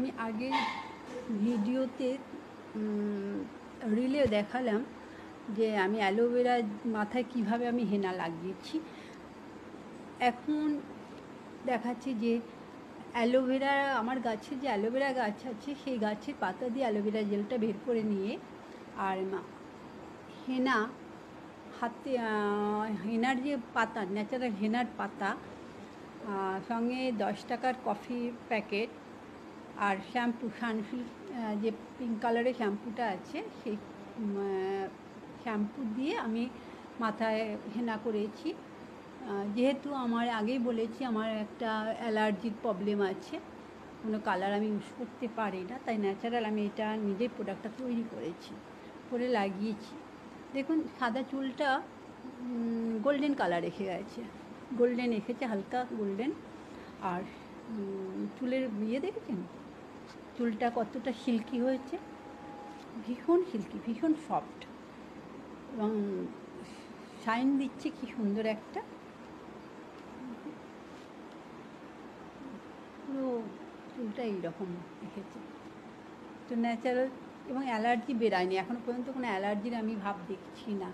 আমি আগের ভিডিওতে রিলে দেখালাম যে আমি অ্যালোভেরা মাথায় কিভাবে আমি হেনা লাগিয়েছি। এখন দেখাচ্ছি যে অ্যালোভেরা, আমার গাছে যে অ্যালোভেরা গাছ আছে সেই গাছের পাতা দিয়ে অ্যালোভেরা জেলটা বের করে নিয়ে আর হেনা হাতে, হেনার যে পাতা, ন্যাচারাল হেনার পাতা, সঙ্গে 10 টাকার কফি প্যাকেট আর শ্যাম্পু, সানসিল্ক যে পিঙ্ক কালারের শ্যাম্পুটা আছে সেই শ্যাম্পু দিয়ে আমি মাথায় হেনা করেছি। যেহেতু আমার আগেই বলেছি আমার একটা অ্যালার্জির প্রবলেম আছে, কোনো কালার আমি ইউজ করতে পারি না, তাই ন্যাচারাল আমি এটা নিজেই প্রোডাক্টটা তৈরি করেছি, করে লাগিয়েছি। দেখুন সাদা চুলটা গোল্ডেন কালার এসে গেছে, গোল্ডেন এসেছে, হালকা গোল্ডেন। আর চুলের দেখেছেন চুলটা কতটা সিল্কি হয়েছে, ভীষণ সিল্কি, ভীষণ সফট এবং শাইন দিচ্ছে, কি সুন্দর একটা, পুরো চুলটা এইরকম এসেছে। তো ন্যাচারাল এবং অ্যালার্জি বেরায়নি এখনও পর্যন্ত, কোনো অ্যালার্জির আমি ভাব দেখছি না।